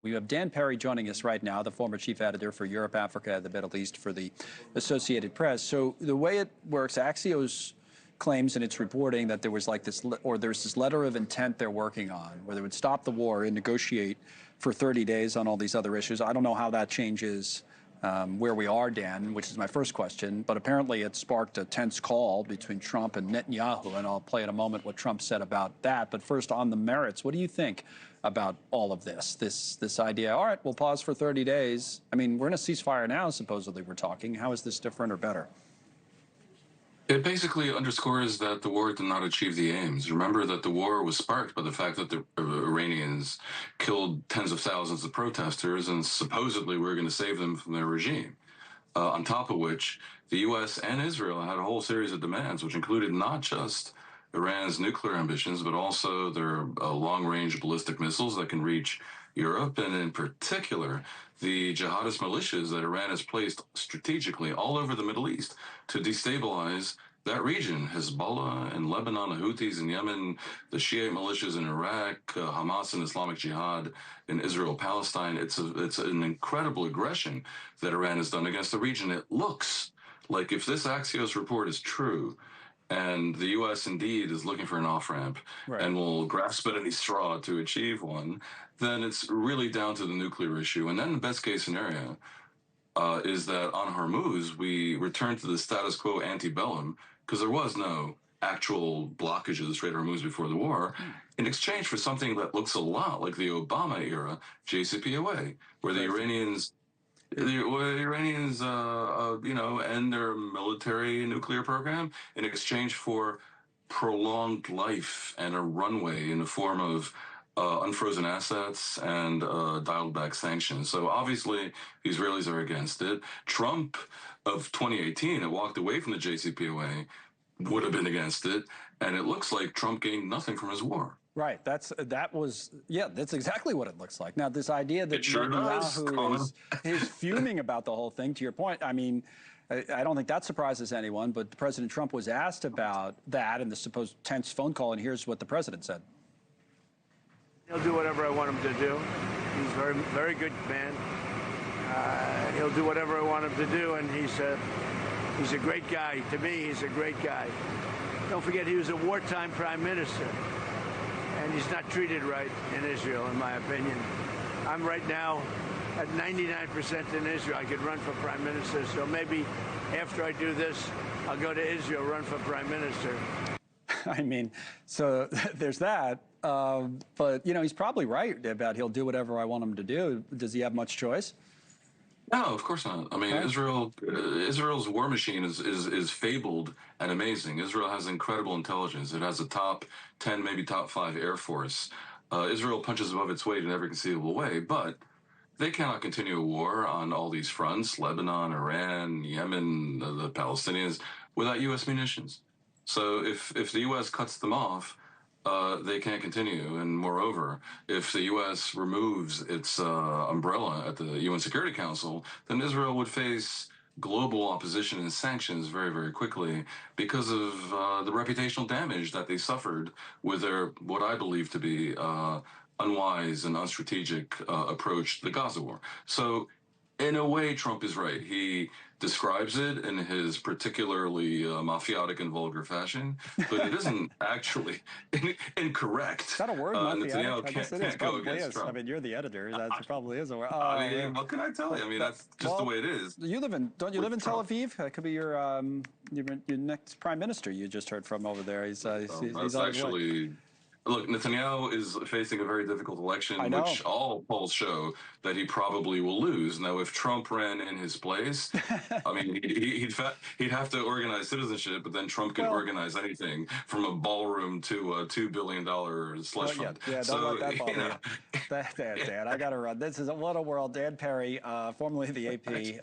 We have Dan Perry joining us right now, the former chief editor for Europe, Africa, and the Middle East for the Associated Press. So the way it works, Axios claims in its reporting that there was like this, or there's this letter of intent they're working on, where they would stop the war and negotiate for 30 days on all these other issues. I don't know how that changes where we are, Dan, which is my first question. But apparently it sparked a tense call between Trump and Netanyahu, and I'll play in a moment what Trump said about that. But first, on the merits, what do you think about all of this idea? All right, we'll pause for 30 days. I mean, we're in a ceasefire now, supposedly we're talking. How is this different or better? It basically underscores that the war did not achieve the aims. Remember that the war was sparked by the fact that the Iranians killed tens of thousands of protesters, and supposedly we were going to save them from their regime. On top of which, the U.S. and Israel had a whole series of demands, which included not just Iran's nuclear ambitions, but also their long-range ballistic missiles that can reach Europe, and in particular, the jihadist militias that Iran has placed strategically all over the Middle East to destabilize that region. Hezbollah in Lebanon, the Houthis in Yemen, the Shiite militias in Iraq, Hamas and Islamic Jihad in Israel, Palestine. It's an incredible aggression that Iran has done against the region. It looks like, if this Axios report is true, and the U.S. indeed is looking for an off-ramp, right, and will grasp at any straw to achieve one, then it's really down to the nuclear issue. And then the best case scenario is that on Hormuz, we return to the status quo antebellum, because there was no actual blockage of the Strait of Hormuz before the war, in exchange for something that looks a lot like the Obama era JCPOA, where the Iranians end their military nuclear program in exchange for prolonged life and a runway in the form of unfrozen assets and dialed back sanctions. So obviously, the Israelis are against it. Trump of 2018 had walked away from the JCPOA, would have been against it, and it looks like Trump gained nothing from his war. Right. That's exactly what it looks like. Now, this idea that Netanyahu is fuming about the whole thing, to your point, I mean, I don't think that surprises anyone, but President Trump was asked about that and the supposed tense phone call, and here's what the president said. He'll do whatever I want him to do. He's a very, very good man. He'll do whatever I want him to do, and he's a great guy. To me, he's a great guy. Don't forget, he was a wartime prime minister, and he's not treated right in Israel, in my opinion. I'm right now at 99% in Israel. I could run for prime minister, so maybe after I do this, I'll go to Israel, run for prime minister. I mean, so there's that. But, you know, he's probably right about he'll do whatever I want him to do. Does he have much choice? No, of course not. I mean, Israel's war machine is fabled and amazing. Israel has incredible intelligence. It has a top 10, maybe top 5 air force. Israel punches above its weight in every conceivable way, but they cannot continue a war on all these fronts, Lebanon, Iran, Yemen, the Palestinians, without U.S. munitions. So if the U.S. cuts them off, they can't continue. And moreover, if the U.S. removes its umbrella at the UN Security Council, then Israel would face global opposition and sanctions very, very quickly because of the reputational damage that they suffered with their, what I believe to be unwise and unstrategic approach to the Gaza war. So in a way, Trump is right. He describes it in his particularly mafiotic and vulgar fashion, but it isn't actually incorrect. Is that a word, mafiotic? I guess it is. Probably is. Trump. I mean, you're the editor. That probably is a word. I mean, what can I tell you? I mean, that's just the way it is. Don't you live in Tel Aviv? That could be your next prime minister you just heard from over there. He's actually... Look, Netanyahu is facing a very difficult election, which all polls show that he probably will lose. Now, if Trump ran in his place, I mean, he'd have to organize citizenship, but then Trump can organize anything from a ballroom to a $2 billion slush fund. Yeah, don't let that bother you. Dan, I got to run. This is What a World. Dan Perry, formerly of the AP,